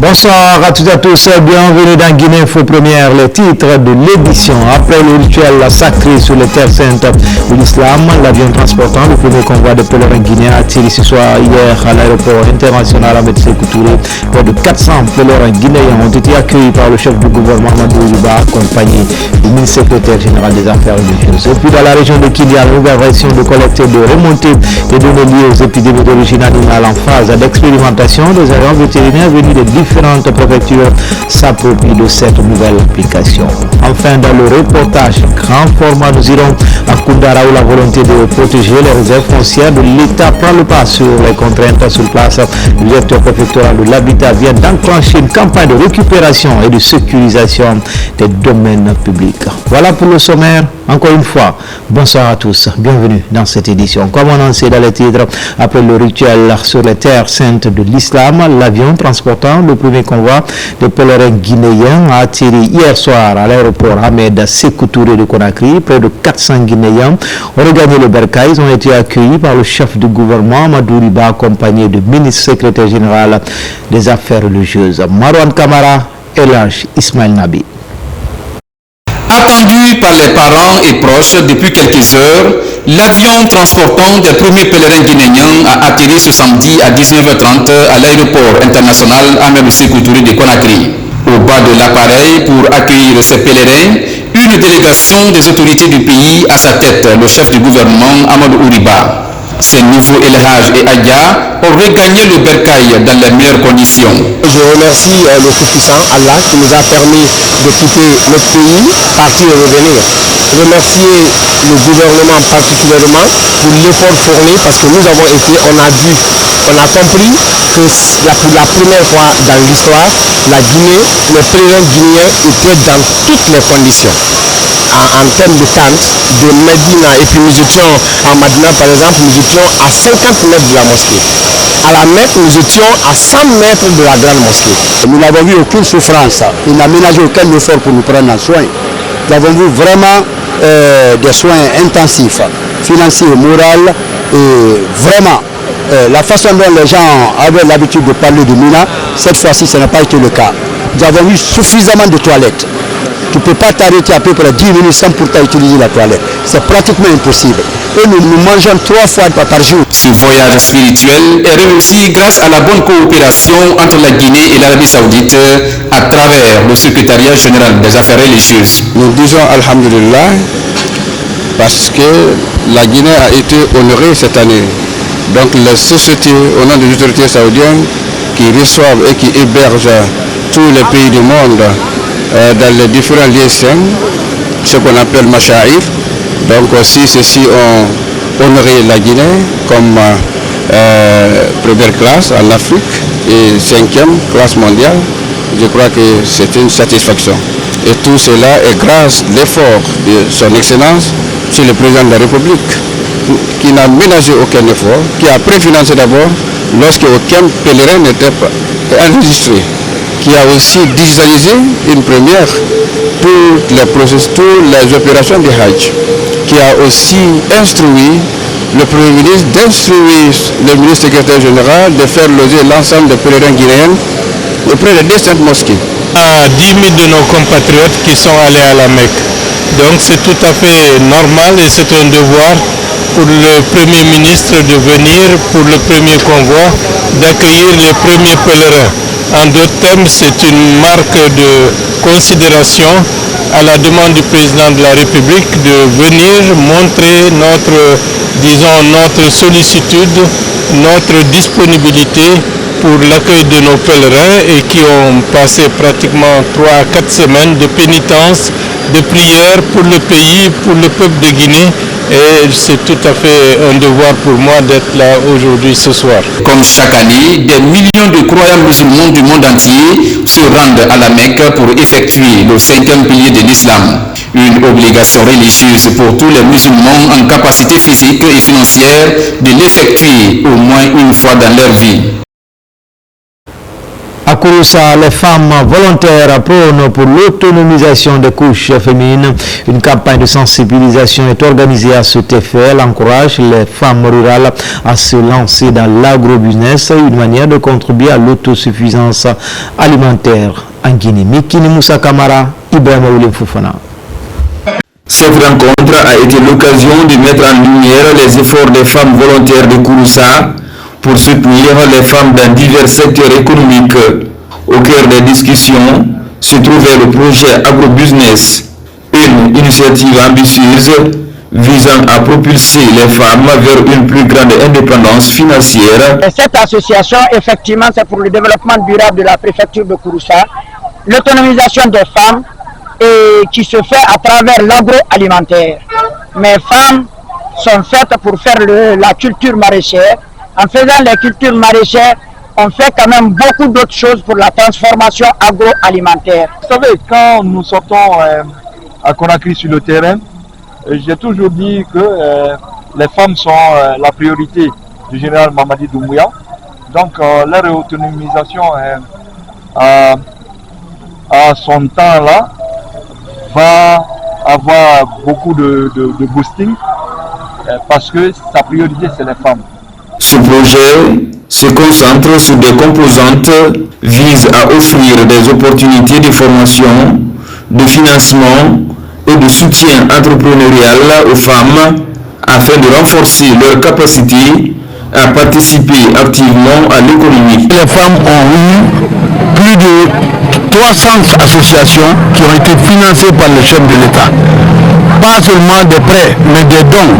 Bonsoir à toutes et à tous, bienvenue dans Guinée Info Première, les titres de l'édition. Après le rituel sacré sur les terres saintes de l'islam, l'avion transportant le premier convoi de pèlerins guinéens a atterri ce soir hier à l'aéroport international Ahmed Sékou Touré. Près de 400 pèlerins guinéens ont été accueillis par le chef du gouvernement Amadou Riba, accompagné du ministre secrétaire général des Affaires religieuses. Et puis dans la région de Kidal, nouvelle version de collecte et de remontée des données liées aux épidémies d'origine animale en phase d'expérimentation. Des agents vétérinaires venus de différentes préfectures s'approprient de cette nouvelle application. Enfin, dans le reportage grand format, nous irons à Koundara où la volonté de protéger les réserves foncières de l'État prend le pas sur les contraintes sur place. Le directeur préfectoral de l'habitat vient d'enclencher une campagne de récupération et de sécurisation des domaines publics. Voilà pour le sommaire. Encore une fois, bonsoir à tous, bienvenue dans cette édition. Comme annoncé dans les titres, après le rituel sur les terres saintes de l'islam, l'avion transportant le premier convoi de pèlerins guinéens a atterri hier soir à l'aéroport Ahmed Sékou Touré de Conakry. Près de 400 Guinéens ont regagné le Bercail. Ils ont été accueillis par le chef du gouvernement Amadou Riba, accompagné du ministre secrétaire général des Affaires religieuses Marwan Kamara et l'âge Ismaël Nabi. Attendu par les parents et proches depuis quelques heures, l'avion transportant des premiers pèlerins guinéens a atterri ce samedi à 19h30 à l'aéroport international Ahmed Sékou Touré de Conakry. Au bas de l'appareil pour accueillir ces pèlerins, une délégation des autorités du pays à sa tête, le chef du gouvernement Amadou Riba. Ces nouveaux Elhaj et Adia ont regagné le Bercail dans les meilleures conditions. Je remercie le Tout-Puissant Allah qui nous a permis de quitter notre pays, partir et revenir. Remercier le gouvernement particulièrement pour l'effort fourni parce que nous avons été, on a compris que pour la première fois dans l'histoire, la Guinée, les pèlerins guinéens étaient dans toutes les conditions. En termes de tentes, de Medina, et puis nous étions en Medina par exemple, nous étions à 50 mètres de la mosquée. À la Mecque, nous étions à 100 mètres de la grande mosquée. Nous n'avons vu aucune souffrance, il n'a ménagé aucun effort pour nous prendre en soin. Nous avons vu vraiment des soins intensifs, financiers, moraux, et vraiment la façon dont les gens avaient l'habitude de parler de Mina, cette fois-ci, ce n'a pas été le cas. Nous avons eu suffisamment de toilettes. Tu ne peux pas t'arrêter à peu près 10 minutes sans pourtant utiliser la toilette. C'est pratiquement impossible. Et nous mangeons 3 fois par jour. Ce voyage spirituel est réussi grâce à la bonne coopération entre la Guinée et l'Arabie Saoudite à travers le secrétariat général des affaires religieuses. Nous disons Alhamdulillah parce que la Guinée a été honorée cette année. Donc les sociétés au nom des autorités saoudiennes qui reçoivent et qui hébergent tous les pays du monde dans les différents lieux saints, ce qu'on appelle Machaïr. Donc aussi ceux-ci ont honoré la Guinée comme première classe en Afrique et 5e classe mondiale. Je crois que c'est une satisfaction. Et tout cela est grâce à l'effort de son Excellence, Monsieur le Président de la République, qui n'a ménagé aucun effort, qui a préfinancé d'abord lorsque aucun pèlerin n'était pas enregistré, qui a aussi digitalisé une première pour les processus, toutes les opérations du Hajj, qui a aussi instruit le Premier ministre d'instruire le ministre secrétaire général de faire loger l'ensemble des pèlerins guinéens auprès des 200 mosquées. À 10 000 de nos compatriotes qui sont allés à la Mecque. Donc c'est tout à fait normal et c'est un devoir pour le Premier ministre de venir pour le premier convoi, d'accueillir les premiers pèlerins. En d'autres termes, c'est une marque de considération à la demande du président de la République de venir montrer notre sollicitude, notre disponibilité pour l'accueil de nos pèlerins et qui ont passé pratiquement 3 à 4 semaines de pénitence, de prière pour le pays, pour le peuple de Guinée. Et c'est tout à fait un devoir pour moi d'être là aujourd'hui ce soir. Comme chaque année, des millions de croyants musulmans du monde entier se rendent à la Mecque pour effectuer le 5e pilier de l'islam. Une obligation religieuse pour tous les musulmans en capacité physique et financière de l'effectuer au moins une fois dans leur vie. À Kouroussa, les femmes volontaires prônent pour l'autonomisation des couches féminines. Une campagne de sensibilisation est organisée à cet effet. Elle encourage les femmes rurales à se lancer dans l'agrobusiness, une manière de contribuer à l'autosuffisance alimentaire en Guinée. Mikini Moussa Kamara, Ibrahim Oulim Foufana. Cette rencontre a été l'occasion de mettre en lumière les efforts des femmes volontaires de Kouroussa pour soutenir les femmes dans divers secteurs économiques. Au cœur des discussions se trouvait le projet Agrobusiness, une initiative ambitieuse visant à propulser les femmes vers une plus grande indépendance financière. Et cette association, effectivement, c'est pour le développement durable de la préfecture de Kouroussa, l'autonomisation des femmes et qui se fait à travers l'agroalimentaire. Mes femmes sont faites pour faire la culture maraîchère. En faisant les cultures maraîchères, on fait quand même beaucoup d'autres choses pour la transformation agroalimentaire. Vous savez, quand nous sortons à Conakry sur le terrain, j'ai toujours dit que les femmes sont la priorité du général Mamadi Doumbouya. Donc leur autonomisation à son temps là va avoir beaucoup de boosting parce que sa priorité c'est les femmes. Ce projet se concentre sur des composantes visant à offrir des opportunités de formation, de financement et de soutien entrepreneurial aux femmes afin de renforcer leur capacité à participer activement à l'économie. Les femmes ont eu plus de 300 associations qui ont été financées par le chef de l'État. Pas seulement des prêts, mais des dons.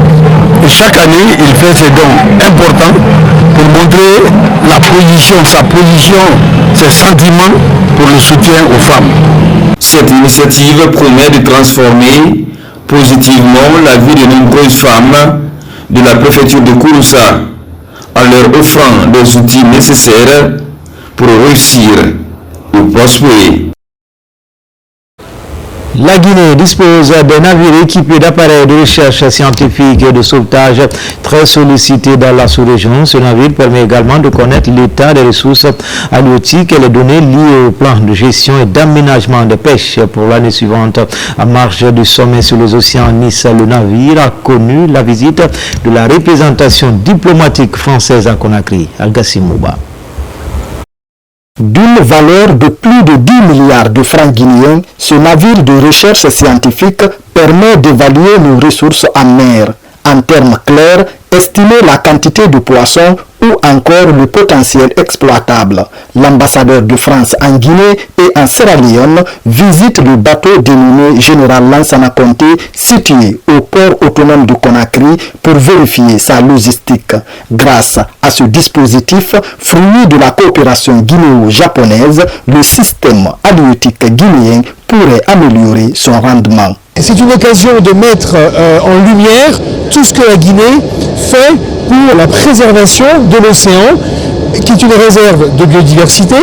Et chaque année, il fait ces dons importants pour montrer sa position, ses sentiments pour le soutien aux femmes. Cette initiative promet de transformer positivement la vie de nombreuses femmes de la préfecture de Kouroussa en leur offrant des outils nécessaires pour réussir ou prospérer. La Guinée dispose d'un navire équipé d'appareils de recherche scientifique et de sauvetage très sollicité dans la sous-région. Ce navire permet également de connaître l'état des ressources halieutiques et les données liées au plan de gestion et d'aménagement de pêche pour l'année suivante. À marge du sommet sur les océans Nice, le navire a connu la visite de la représentation diplomatique française à Conakry, Agassi Mouba. D'une valeur de plus de 10 milliards de francs guinéens, ce navire de recherche scientifique permet d'évaluer nos ressources en mer. En termes clairs, estimer la quantité de poissons ou encore le potentiel exploitable. L'ambassadeur de France en Guinée et en Sierra Leone visite le bateau dénommé Général Lansana Conté situé au port autonome de Conakry pour vérifier sa logistique. Grâce à ce dispositif, fruit de la coopération guinéo-japonaise, le système halieutique guinéen pourrait améliorer son rendement. C'est une occasion de mettre en lumière tout ce que la Guinée fait pour la préservation de l'océan, qui est une réserve de biodiversité,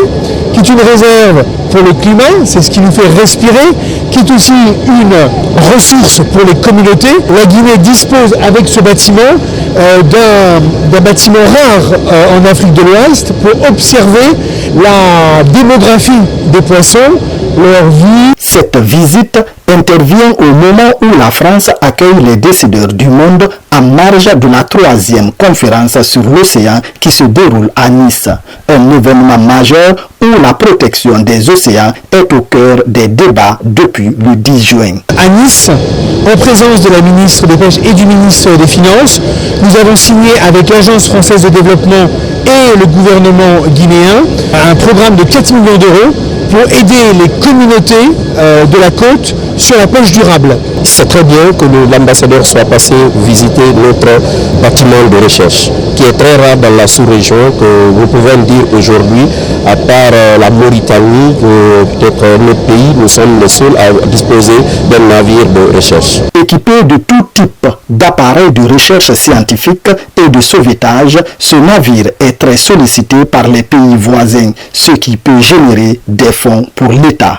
qui est une réserve pour le climat, c'est ce qui nous fait respirer, qui est aussi une ressource pour les communautés. La Guinée dispose avec ce bâtiment d'un bâtiment rare en Afrique de l'Ouest pour observer la démographie des poissons, leur vie. Cette visite intervient au moment où la France accueille les décideurs du monde en marge de la 3e conférence sur l'océan qui se déroule à Nice. Un événement majeur où la protection des océans est au cœur des débats depuis le 10 juin. À Nice, en présence de la ministre des Pêches et du ministre des Finances, nous avons signé avec l'Agence française de développement et le gouvernement guinéen un programme de 4 millions d'euros pour aider les communautés de la côte sur la pêche durable. C'est très bien que l'ambassadeur soit passé visiter notre bâtiment de recherche, qui est très rare dans la sous-région, que vous pouvez le dire aujourd'hui, à part la Mauritanie, peut-être notre pays, nous sommes les seuls à disposer d'un navire de recherche. Équipé de tout type d'appareils de recherche scientifique et de sauvetage, ce navire est très sollicité par les pays voisins, ce qui peut générer des fonds pour l'État.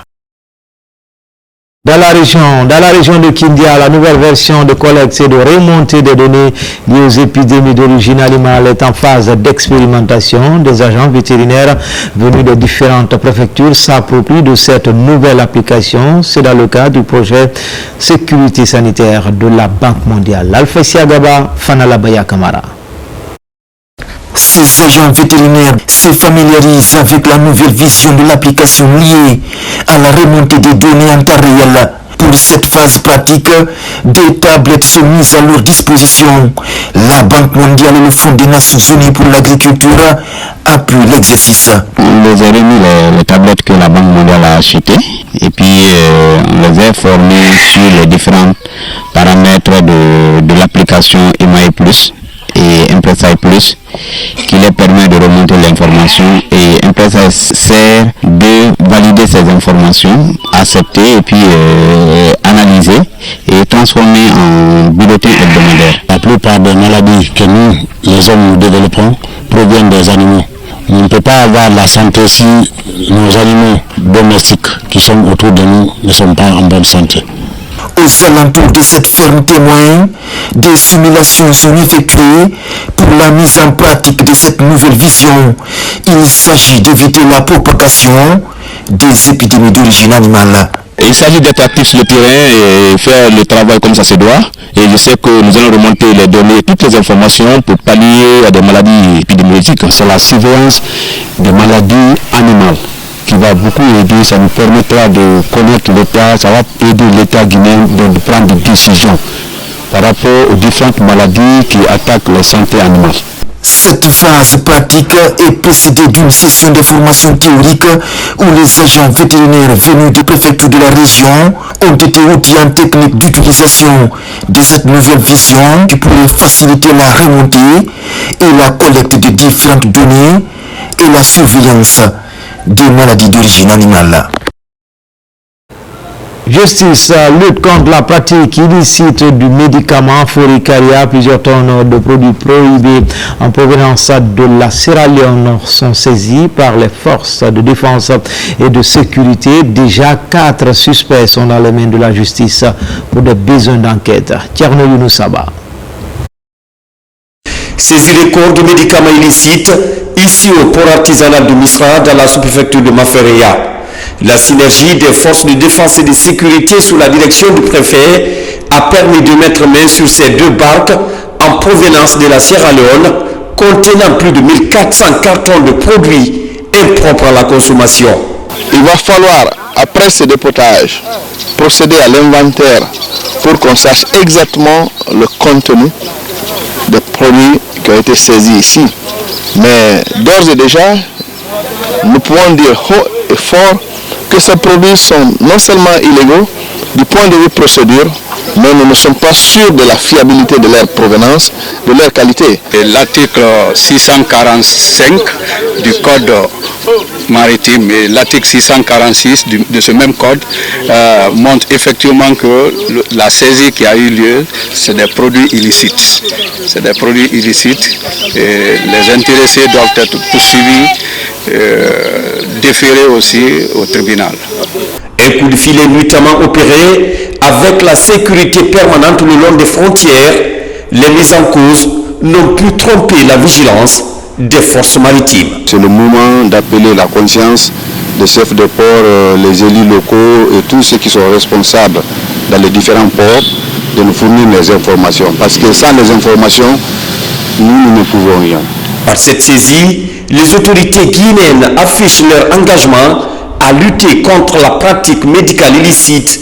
Dans la région de Kindia, la nouvelle version de collecte et de remontée des données liées aux épidémies d'origine animale est en phase d'expérimentation. Des agents vétérinaires venus de différentes préfectures s'approprient de cette nouvelle application. C'est dans le cadre du projet sécurité sanitaire de la Banque mondiale. Alphasia Gaba, Fanalabaya Kamara. Ces agents vétérinaires se familiarisent avec la nouvelle vision de l'application liée à la remontée des données en temps réel. Pour cette phase pratique, des tablettes sont mises à leur disposition. La Banque mondiale et le Fonds des Nations Unies pour l'agriculture appuient l'exercice. On les a remis les tablettes que la Banque mondiale a achetées et puis on les a formés sur les différents paramètres de l'application EMAE Plus et Impresa Plus qui les permet de remonter l'information, et Impresa sert de valider ces informations, accepter et puis analyser et transformer en bulletin hebdomadaire. La plupart des maladies que nous, les hommes, nous développons proviennent des animaux. On ne peut pas avoir la santé si nos animaux domestiques qui sont autour de nous ne sont pas en bonne santé. Aux alentours de cette ferme témoin, des simulations sont effectuées pour la mise en pratique de cette nouvelle vision. Il s'agit d'éviter la propagation des épidémies d'origine animale. Il s'agit d'être actif sur le terrain et faire le travail comme ça se doit. Et je sais que nous allons remonter les données, toutes les informations pour pallier à des maladies épidémiologiques. C'est la surveillance des maladies animales qui va beaucoup aider. Ça nous permettra de connaître l'État, ça va aider l'État guinéen de prendre des décisions par rapport aux différentes maladies qui attaquent la santé animale. Cette phase pratique est précédée d'une session de formation théorique où les agents vétérinaires venus des préfectures de la région ont été outillés en technique d'utilisation de cette nouvelle vision qui pourrait faciliter la remontée et la collecte de différentes données et la surveillance des maladies d'origine animale. Justice lutte contre la pratique illicite du médicament Foricaria. Plusieurs tonnes de produits prohibés en provenance de la Sierra Leone sont saisis par les forces de défense et de sécurité. Déjà 4 suspects sont dans les mains de la justice pour des besoins d'enquête. Tierno Younoussaba. Saisie record de médicaments illicites ici au port artisanal de Misra dans la sous-préfecture de Mafereya. La synergie des forces de défense et de sécurité sous la direction du préfet a permis de mettre main sur ces 2 barques en provenance de la Sierra Leone contenant plus de 1400 cartons de produits impropres à la consommation. Il va falloir, après ce dépotage, procéder à l'inventaire pour qu'on sache exactement le contenu des produits qui ont été saisis ici. Mais d'ores et déjà, nous pouvons dire haut et fort que ces produits sont non seulement illégaux du point de vue procédure, mais nous ne sommes pas sûrs de la fiabilité de leur provenance, de leur qualité. L'article 645 du Code maritime et l'article 646 de ce même code montrent effectivement que la saisie qui a eu lieu, c'est des produits illicites. C'est des produits illicites et les intéressés doivent être poursuivis, déférés aussi au tribunal. Un coup de filet nuitamment opéré avec la sécurité permanente le long des frontières. Les mises en cause n'ont pu tromper la vigilance des forces maritimes. C'est le moment d'appeler la conscience des chefs de port, les élus locaux et tous ceux qui sont responsables dans les différents ports de nous fournir les informations. Parce que sans les informations, nous ne pouvons rien. Par cette saisie, les autorités guinéennes affichent leur engagement à lutter contre la pratique médicale illicite.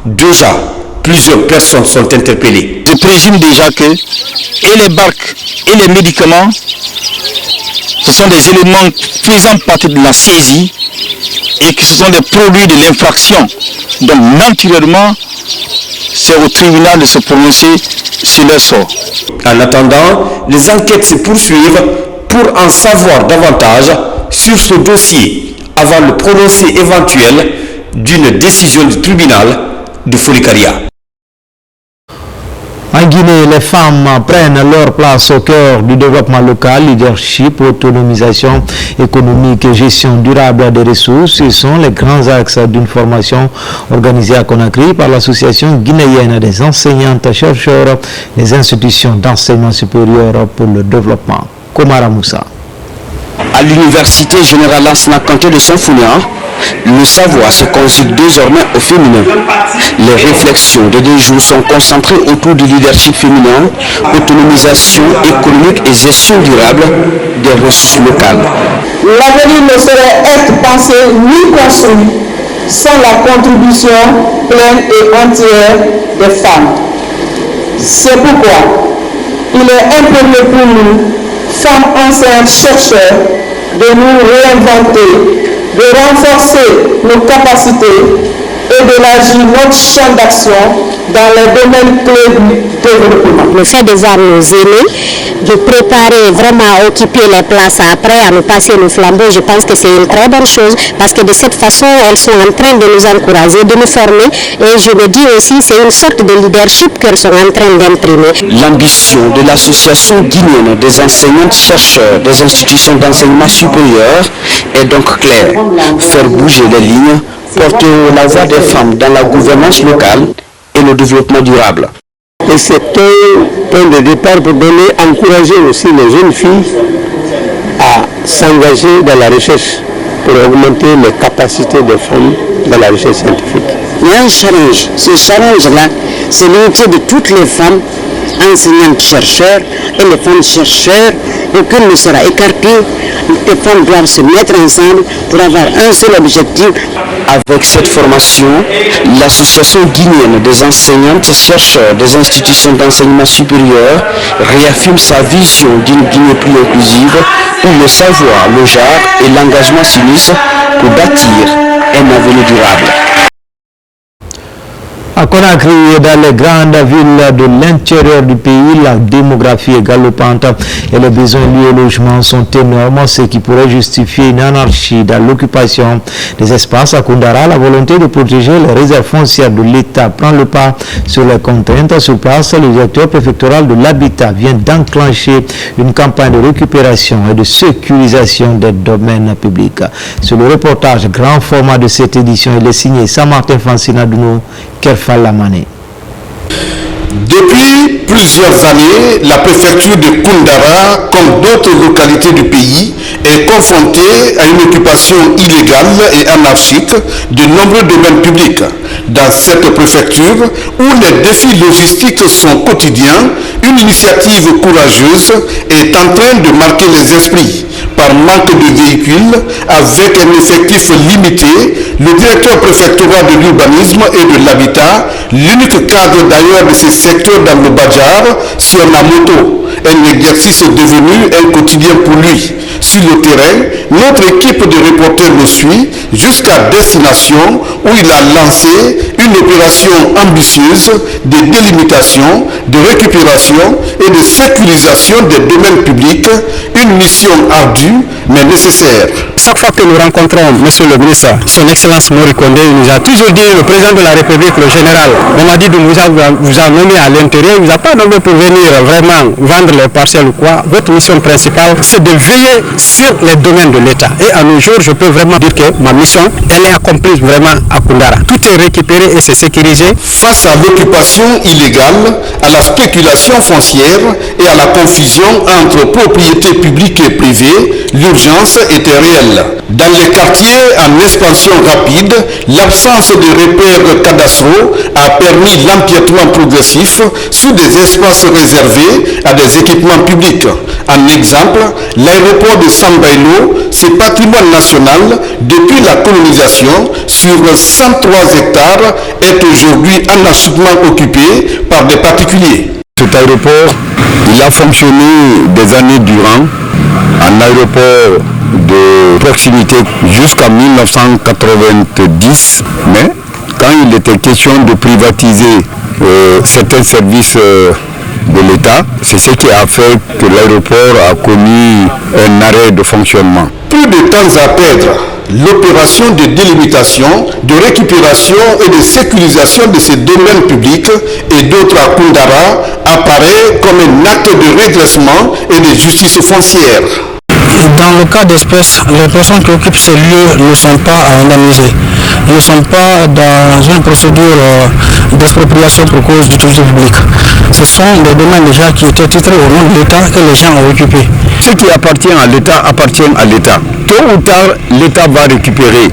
Déjà, plusieurs personnes sont interpellées. Je présume déjà que et les barques et les médicaments, ce sont des éléments faisant partie de la saisie et que ce sont des produits de l'infraction. Donc naturellement, c'est au tribunal de se prononcer sur leur sort. En attendant, les enquêtes se poursuivent pour en savoir davantage sur ce dossier avant le prononcé éventuel d'une décision du tribunal de Foricaria. En Guinée, les femmes prennent leur place au cœur du développement local, leadership, autonomisation économique et gestion durable des ressources. Ce sont les grands axes d'une formation organisée à Conakry par l'Association guinéenne des enseignantes chercheurs des institutions d'enseignement supérieur pour le développement. Komara Moussa. À l'université générale Lansana Kanté de Sanfounia, le savoir se conjugue désormais au féminin. Les réflexions de 2 jours sont concentrées autour du leadership féminin, autonomisation économique et gestion durable des ressources locales. L'avenir ne saurait être pensé ni construit sans la contribution pleine et entière des femmes. C'est pourquoi il est impérieux pour nous, femmes enseignantes chercheurs, de nous réinventer, de renforcer nos capacités et d'élargir notre champ d'action dans les domaines clés du développement. Le fait de voir nos aînés, de préparer vraiment à occuper les places après, à nous passer le flambeau, je pense que c'est une très bonne chose parce que de cette façon, elles sont en train de nous encourager, de nous former et je me dis aussi c'est une sorte de leadership qu'elles sont en train d'imprimer. L'ambition de l'Association guinéenne des enseignantes chercheurs des institutions d'enseignement supérieur est donc claire, faire bouger les lignes, porter la voix des femmes dans la gouvernance locale et le développement durable. Et c'est un point de départ pour encourager aussi les jeunes filles à s'engager dans la recherche pour augmenter les capacités des femmes dans la recherche scientifique. Il y a un challenge. Ce challenge-là, c'est l'unité de toutes les femmes enseignantes chercheurs et les femmes chercheurs. Aucune ne sera écartée. Les femmes doivent se mettre ensemble pour avoir un seul objectif. Avec cette formation, l'Association guinéenne des enseignantes chercheurs des institutions d'enseignement supérieur réaffirme sa vision d'une Guinée plus inclusive où le savoir, le genre et l'engagement s'unissent pour bâtir un avenir durable. À Conakry et dans les grandes villes de l'intérieur du pays, la démographie est galopante et les besoins liés au logement sont énormes, ce qui pourrait justifier une anarchie dans l'occupation des espaces. À Koundara, la volonté de protéger les réserves foncières de l'État prend le pas sur les contraintes. Sur place, le directeur préfectoral de l'habitat vient d'enclencher une campagne de récupération et de sécurisation des domaines publics. Sur le reportage grand format de cette édition, il est signé Saint-Martin Fansina Douno, Kerfal Lamane. Depuis plusieurs années, la préfecture de Koundara, comme d'autres localités du pays, est confrontée à une occupation illégale et anarchique de nombreux domaines publics. Dans cette préfecture, où les défis logistiques sont quotidiens, une initiative courageuse est en train de marquer les esprits. Par manque de véhicules, avec un effectif limité, le directeur préfectoral de l'urbanisme et de l'habitat, l'unique cadre d'ailleurs de ce secteur dans le Badjar, sur la moto, un exercice devenu un quotidien pour lui. Sur le terrain, notre équipe de reporters le suit jusqu'à destination où il a lancé une opération ambitieuse de délimitation, de récupération et de sécurisation des domaines publics, une mission ardue mais nécessaire. Chaque fois que nous rencontrons Monsieur le ministre, son Excellence Mori Kondé, il nous a toujours dit, le président de la République, le général, on a dit de vous a nommé à l'intérieur, il ne vous a pas nommé pour venir vraiment vendre les parcelles ou quoi. Votre mission principale, c'est de veiller sur les domaines de l'État. Et à nos jours, je peux vraiment dire que ma mission, elle est accomplie vraiment à Koundara. Tout est récupéré et c'est sécurisé. Face à l'occupation illégale, à la spéculation foncière et à la confusion entre propriété publique et privée, l'urgence était réelle. Dans les quartiers en expansion rapide, l'absence de repères cadastraux a permis l'empiètement progressif sur des espaces réservés à des équipements publics. En exemple, l'aéroport de Sambailo, ce patrimoine national depuis la colonisation sur 103 hectares, est aujourd'hui anarchiquement occupé par des particuliers. Cet aéroport, il a fonctionné des années durant, un aéroport de proximité jusqu'à 1990, mais quand il était question de privatiser certains services de l'État, c'est ce qui a fait que l'aéroport a connu un arrêt de fonctionnement. Plus de temps à perdre, L'opération de délimitation, de récupération et de sécurisation de ces domaines publics et d'autres à Koundara apparaît comme un acte de redressement et de justice foncière. Dans le cas d'espèce, les personnes qui occupent ces lieux ne sont pas à indemniser. Ils ne sont pas dans une procédure d'expropriation pour cause d'utilité publique. Ce sont des domaines déjà qui étaient titrés au nom de l'État que les gens ont occupés. Ce qui appartient à l'État appartient à l'État. Tôt ou tard, l'État va récupérer.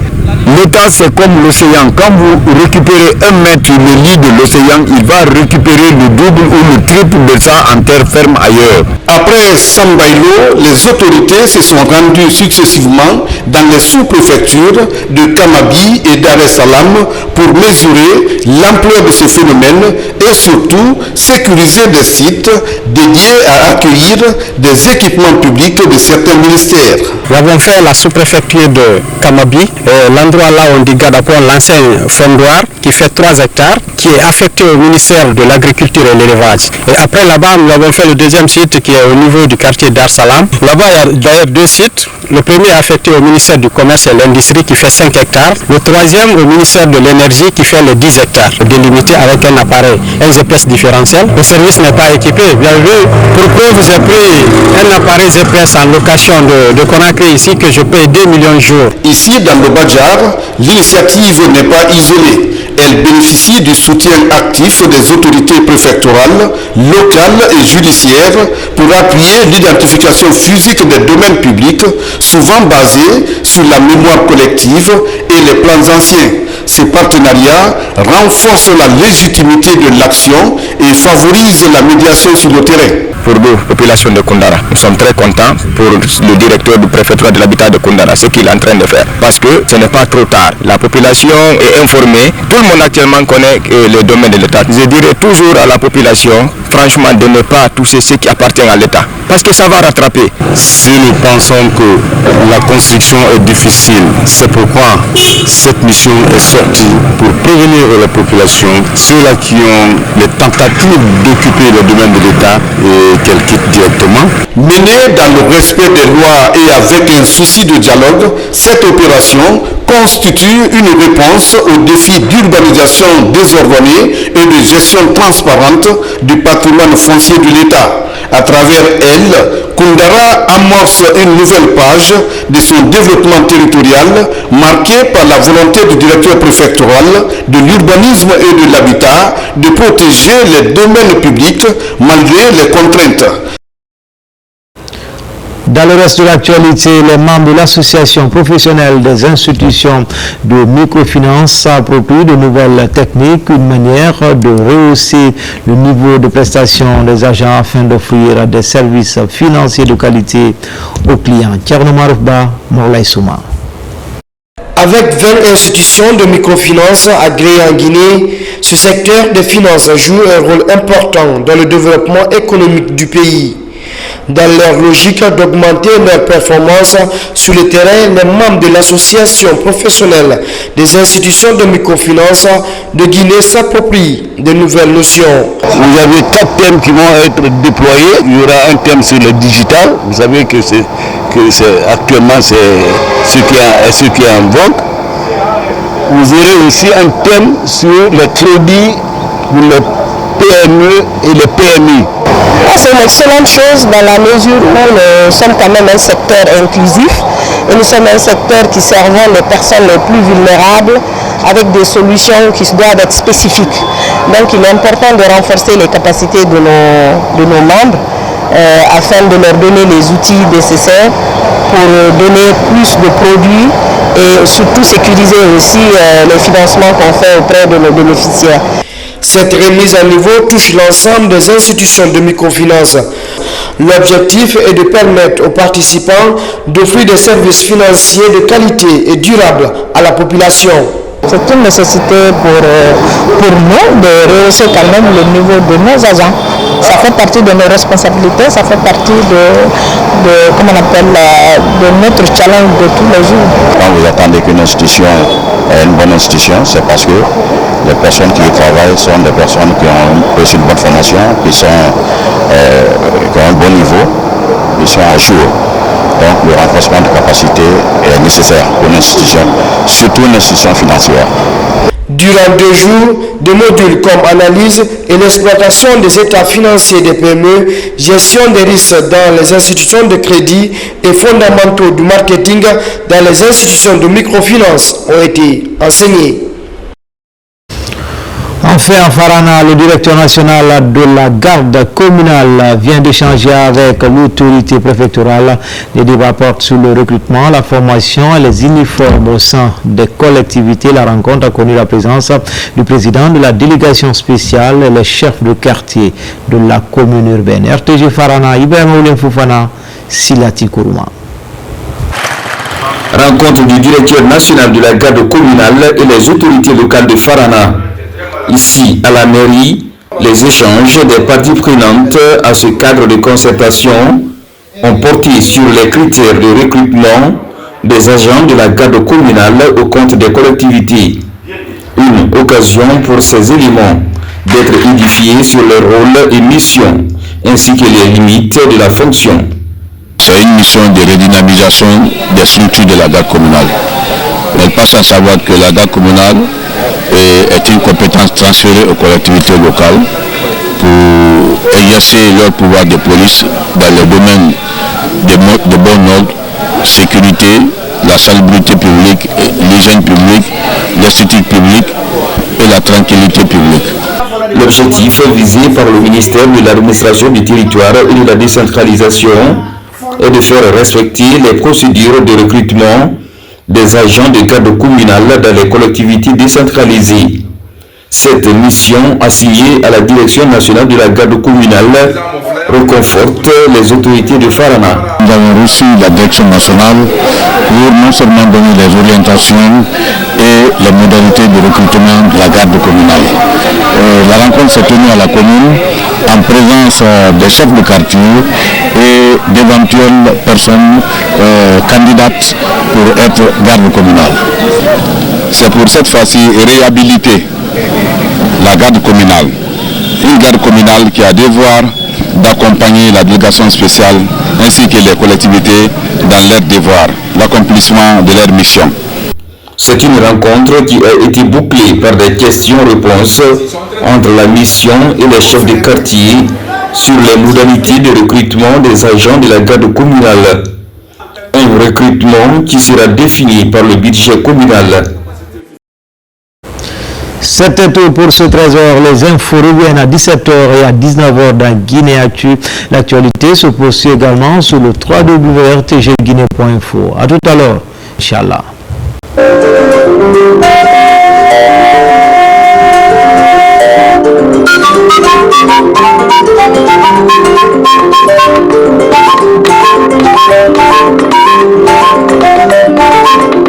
L'État, c'est comme l'océan. Quand vous récupérez 1 mètre le lit de l'océan, il va récupérer le double ou le triple de ça en terre ferme ailleurs. Après Sambaïlo, les autorités se sont rendues successivement dans les sous-préfectures de Kamabi et Dar es Salaam pour mesurer l'ampleur de ce phénomène et surtout sécuriser des sites dédiés à accueillir des équipements publics de certains ministères. Nous avons fait la sous-préfecture de Kamabi, l'endroit là où on dit Gadapon, l'ancien fondoir, qui fait 3 hectares, qui est affecté au ministère de l'Agriculture et de l'Élevage. Et après là-bas, nous avons fait le deuxième site qui est au niveau du quartier Dar Salam. Là-bas, il y a d'ailleurs 2 sites. Le premier est affecté au ministère du Commerce et de l'Industrie qui fait 5 hectares. Le troisième au ministère de l'Énergie qui fait les 10 hectares, délimité avec un appareil, un GPS différentiel. Le service n'est pas équipé. Vous avez vu, pour preuve, j'ai pris un appareil GPS en location de Conakry ici que je paye 2 millions de jours. Ici, dans le Badjar, l'initiative n'est pas isolée. Elle bénéficie du soutien actif des autorités préfectorales, locales et judiciaires pour appuyer l'identification physique des domaines publics, souvent basés sur la mémoire collective et les plans anciens. Ces partenariats renforcent la légitimité de l'action et favorisent la médiation sur le terrain. Pour nous, population de Koundara, nous sommes très contents pour le directeur du préfectorat de l'habitat de Koundara, ce qu'il est en train de faire. Parce que ce n'est pas trop tard. La population est informée. Tout le monde actuellement connaît les domaines de l'État. Je dirais toujours à la population, franchement, de ne pas toucher ce qui appartient à l'État. Parce que ça va rattraper. Si nous pensons que la construction est difficile, c'est pourquoi cette mission est sortie pour prévenir la population, ceux-là qui ont les tentatives d'occuper le domaine de l'État et qu'elles quittent directement. Menée dans le respect des lois et avec un souci de dialogue, cette opération constitue une réponse aux défis d'urbanisation désordonnée et de gestion transparente du patrimoine foncier de l'État. À travers elle, Koundara amorce une nouvelle page de son développement territorial marquée par la volonté du directeur préfectoral de l'urbanisme et de l'habitat de protéger les domaines publics malgré les contraintes. Dans le reste de l'actualité, les membres de l'association professionnelle des institutions de microfinance s'approprient de nouvelles techniques, une manière de rehausser le niveau de prestation des agents afin d'offrir des services financiers de qualité aux clients. Thierno Maroufba, Morlaï Souma. Avec 20 institutions de microfinance agréées en Guinée, ce secteur des finances joue un rôle important dans le développement économique du pays. Dans leur logique d'augmenter leur performance sur le terrain, les membres de l'association professionnelle des institutions de microfinance de Guinée s'approprient de nouvelles notions. Vous avez 4 thèmes qui vont être déployés. Il y aura un thème sur le digital. Vous savez que actuellement c'est ce qui est en vogue. Vous aurez aussi un thème sur le crédit pour les PME et les PMI. C'est une excellente chose dans la mesure où nous sommes quand même un secteur inclusif et nous sommes un secteur qui servons les personnes les plus vulnérables avec des solutions qui doivent être spécifiques. Donc il est important de renforcer les capacités de nos membres afin de leur donner les outils nécessaires pour donner plus de produits et surtout sécuriser aussi les financements qu'on fait auprès de nos bénéficiaires. Cette remise à niveau touche l'ensemble des institutions de microfinance. L'objectif est de permettre aux participants d'offrir des services financiers de qualité et durables à la population. C'est une nécessité pour nous de rehausser quand même le niveau de nos agents. Ça fait partie de nos responsabilités, ça fait partie comment on appelle, de notre challenge de tous les jours. Quand vous attendez qu'une institution est une bonne institution, c'est parce que les personnes qui y travaillent sont des personnes qui ont reçu une bonne formation, qui ont un bon niveau, qui sont à jour. Donc le renforcement de capacité est nécessaire pour une institution, surtout une institution financière. Durant 2 jours, des modules comme analyse et l'exploitation des états financiers des PME, gestion des risques dans les institutions de crédit et fondamentaux du marketing dans les institutions de microfinance ont été enseignés. Enfin, à Farana, le directeur national de la garde communale vient d'échanger avec l'autorité préfectorale. Les débats portent sur le recrutement, la formation et les uniformes au sein des collectivités. La rencontre a connu la présence du président de la délégation spéciale et les chefs de quartier de la commune urbaine. RTG Farana, Ibrahim Oulem Foufana, Silati Kourouma. Rencontre du directeur national de la garde communale et les autorités locales de Farana. Ici, à la mairie, les échanges des parties prenantes à ce cadre de concertation ont porté sur les critères de recrutement des agents de la garde communale au compte des collectivités. Une occasion pour ces éléments d'être édifiés sur leur rôle et mission, ainsi que les limites de la fonction. C'est une mission de redynamisation des structures de la garde communale. Elle passe à savoir que la garde communale est une compétence transférée aux collectivités locales pour exercer leur pouvoir de police dans les domaines de bon ordre, sécurité, la salubrité publique, l'hygiène publique, l'esthétique publique et la tranquillité publique. L'objectif visé par le ministère de l'administration du territoire et de la décentralisation est de faire respecter les procédures de recrutement des agents de garde communale dans les collectivités décentralisées. Cette mission assignée à la direction nationale de la garde communale reconforte les autorités de Farana. Nous avons reçu la direction nationale pour non seulement donner les orientations et les modalités de recrutement de la garde communale. La rencontre s'est tenue à la commune en présence des chefs de quartier et d'éventuelles personnes candidates pour être garde communale. C'est pour cette fois-ci réhabiliter la garde communale. Une garde communale qui a devoir d'accompagner la délégation spéciale ainsi que les collectivités dans leur devoir, l'accomplissement de leur mission. C'est une rencontre qui a été bouclée par des questions-réponses entre la mission et les chefs de quartier sur les modalités de recrutement des agents de la garde communale. Un recrutement qui sera défini par le budget communal. C'était tout pour ce trésor. Les infos reviennent à 17h et à 19h dans Guinée Actu. L'actualité se poursuit également sur le www.rtgguinée.info. A tout à l'heure, Inch'Allah. Thank you.